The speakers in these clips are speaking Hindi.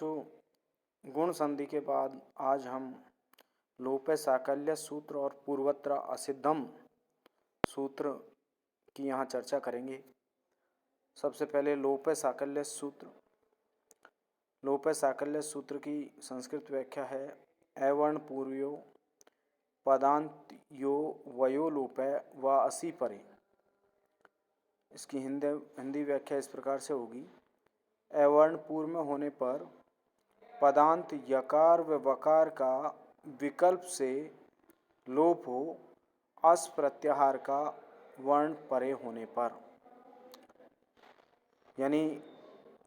बच्चों, गुण संधि के बाद आज हम लोपे साकल्य सूत्र और पूर्वत्र असिद्धम सूत्र की यहाँ चर्चा करेंगे। सबसे पहले लोपे साकल्य सूत्र। लोपे साकल्य सूत्र की संस्कृत व्याख्या है एवर्ण पूर्वयो पदांत यो वयो लोपे व असी परे। इसकी हिंदी व्याख्या इस प्रकार से होगी। एवर्ण पूर्व में होने पर पदांत यकार व वकार का विकल्प से लोप हो, अस प्रत्याहार का वर्ण परे होने पर। यानी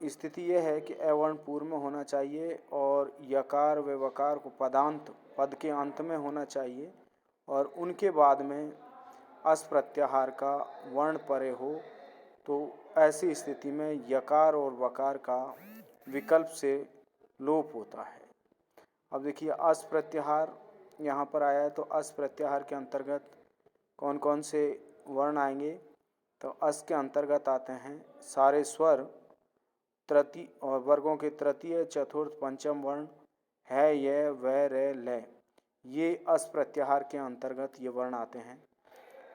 स्थिति यह है कि अवर्ण पूर्व में होना चाहिए और यकार व वकार को पदांत पद के अंत में होना चाहिए और उनके बाद में अस प्रत्याहार का वर्ण परे हो, तो ऐसी स्थिति में यकार और वकार का विकल्प से लोप होता है। अब देखिए अस प्रत्याहार यहाँ पर आया है, तो अस प्रत्याहार के अंतर्गत कौन कौन से वर्ण आएंगे? तो अस के अंतर्गत आते हैं सारे स्वर, तृतीय और वर्गों के तृतीय चतुर्थ पंचम वर्ण है, ये वह रे ले, ये अस प्रत्याहार के अंतर्गत ये वर्ण आते हैं।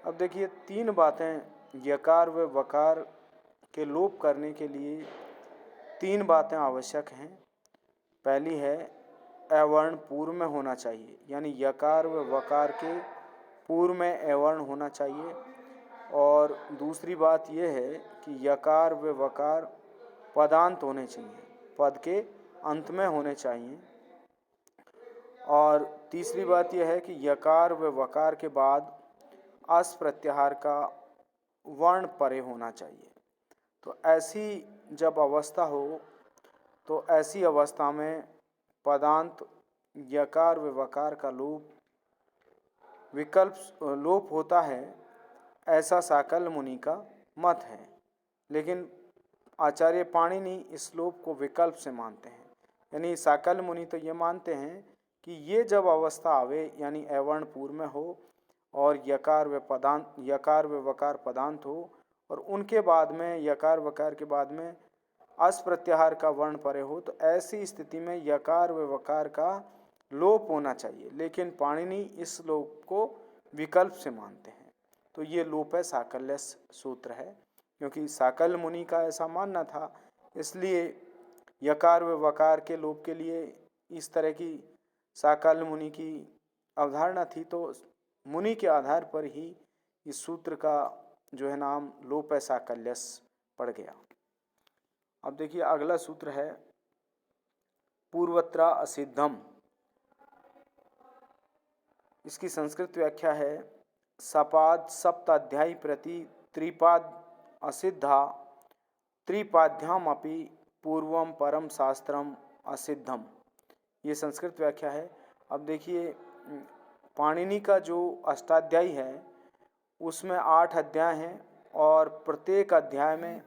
अब देखिए तीन बातें यकार व वकार के लोप करने के लिए तीन बातें आवश्यक हैं। पहली है अवर्ण पूर्व में होना चाहिए, यानी यकार व वकार के पूर्व में अवर्ण होना चाहिए। और दूसरी बात यह है कि यकार व वकार पदांत होने चाहिए, पद के अंत में होने चाहिए। और तीसरी बात यह है कि यकार व वकार के बाद अस प्रत्याहार का वर्ण परे होना चाहिए। तो ऐसी जब अवस्था हो, तो ऐसी अवस्था में पदांत यकार व वकार का लोप होता है, ऐसा साकल्य मुनि का मत है। लेकिन आचार्य पाणिनि इस लोप को विकल्प से मानते हैं। यानी साकल्य मुनि तो ये मानते हैं कि ये जब अवस्था आवे, यानी अवर्ण पूर्व में हो और यकार व वकार पदांत हो और उनके बाद में यकार वकार के बाद में अस प्रत्याहार का वर्ण परे हो, तो ऐसी स्थिति में यकार व वकार का लोप होना चाहिए। लेकिन पाणिनि इस लोप को विकल्प से मानते हैं। तो ये लोप है साकल्य सूत्र है, क्योंकि साकल्य मुनि का ऐसा मानना था, इसलिए यकार व वकार के लोप के लिए इस तरह की साकल्य मुनि की अवधारणा थी। तो मुनि के आधार पर ही इस सूत्र का जो है नाम लोप साकल्यस पड़ गया। अब देखिए अगला सूत्र है पूर्वत्र असिद्धम। इसकी संस्कृत व्याख्या है सपाद सप्ताध्यायी प्रति त्रिपाद असिद्धा त्रिपाद्याम अपि पूर्वम परम शास्त्रम असिद्धम। ये संस्कृत व्याख्या है। अब देखिए पाणिनि का जो अष्टाध्यायी है उसमें 8 अध्याय हैं और प्रत्येक अध्याय में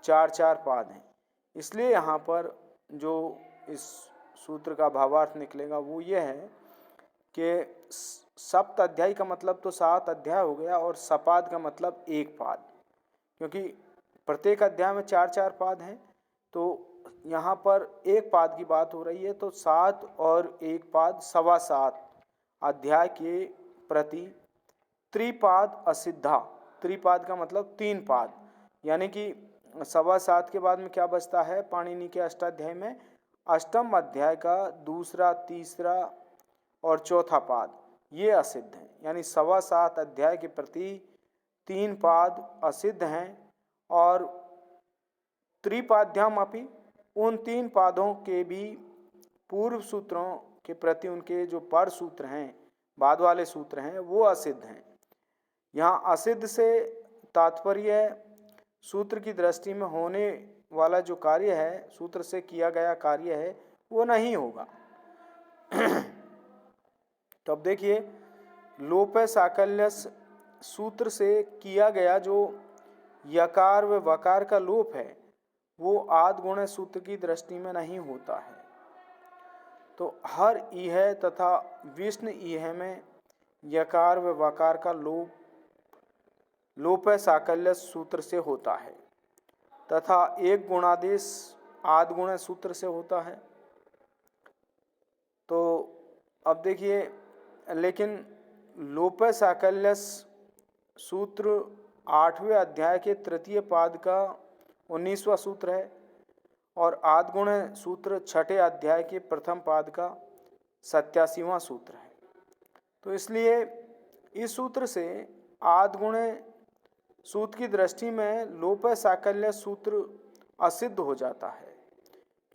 4-4 पाद हैं। इसलिए यहाँ पर जो इस सूत्र का भावार्थ निकलेगा वो ये है कि सप्त अध्याय का मतलब तो 7 अध्याय हो गया और सपाद का मतलब 1 पाद, क्योंकि प्रत्येक अध्याय में 4-4 पाद हैं। तो यहाँ पर 1 पाद की बात हो रही है, तो 7 और 1 पाद 7.25 अध्याय के प्रति त्रिपाद असिद्धा। त्रिपाद का मतलब 3 पाद, यानी कि 7.25 के बाद में क्या बचता है? पाणिनि के अष्टाध्याय में अष्टम अध्याय का दूसरा, तीसरा और चौथा पाद ये असिद्ध हैं। यानी 7.25 अध्याय के प्रति 3 पाद असिद्ध हैं और त्रिपाद्याम अपि, उन 3 पादों के भी पूर्व सूत्रों के प्रति उनके जो पर सूत्र हैं, बाद वाले सूत्र हैं, वो असिद्ध हैं। यहाँ असिद्ध से तात्पर्य सूत्र की दृष्टि में होने वाला जो कार्य है, सूत्र से किया गया कार्य है, वो नहीं होगा। तो अब देखिए लोप साकल्य सूत्र से किया गया जो यकार व वकार का लोप है वो आद गुण सूत्र की दृष्टि में नहीं होता है। तो हर इह तथा विष्णु इह में यकार व वकार का लोप साकल्य सूत्र से होता है तथा एक गुणादेश आद गुण सूत्र से होता है। अब देखिए, लेकिन लोप साकल्य सूत्र 8वें अध्याय के तृतीय पाद का 19वां सूत्र है और आदगुण सूत्र 6ठे अध्याय के प्रथम पाद का 87वां सूत्र है। तो इसलिए इस सूत्र से आदगुण सूत्र की दृष्टि में लोप साकल्य सूत्र असिद्ध हो जाता है,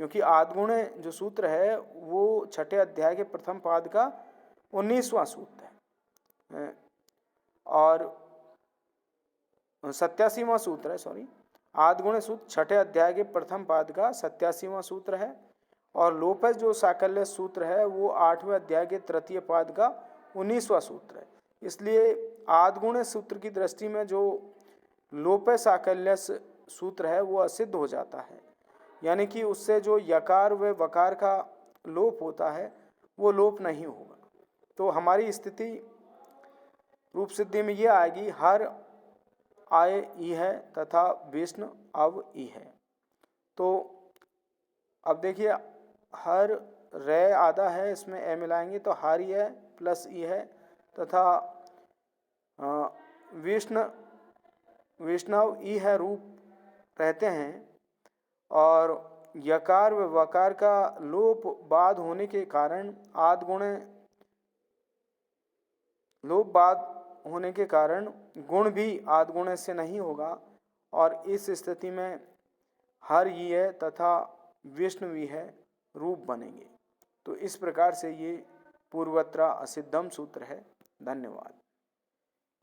क्योंकि आदगुण जो सूत्र है वो 6ठे अध्याय के प्रथम पाद का 19वां सूत्र है और 87वां सूत्र है, सॉरी, आदगुण सूत्र 6ठे अध्याय के प्रथम पाद का 87वां सूत्र है और लोप जो साकल्य सूत्र है वो 8वें अध्याय के तृतीय पाद का 19वां सूत्र है। इसलिए आदगुण सूत्र की दृष्टि में जो लोप साकल्य सूत्र है वो असिद्ध हो जाता है, यानी कि उससे जो यकार व वकार का लोप होता है वो लोप नहीं होगा। तो हमारी स्थिति रूप सिद्धि में ये आएगी, हर आय ई है तथा विष्णु अव ई है। तो अब देखिए, हर रे आधा है, इसमें ए मिलाएंगे तो हर ई है प्लस ई है तथा विष्णु ई है रूप रहते हैं और यकार व वकार का लोप बाद होने के कारण आदगुण लोप बाद होने के कारण गुण भी आदगुण से नहीं होगा और इस स्थिति में हर ई है तथा विष्णु भी है रूप बनेंगे। तो इस प्रकार से ये पूर्वत्र असिद्धम सूत्र है। धन्यवाद।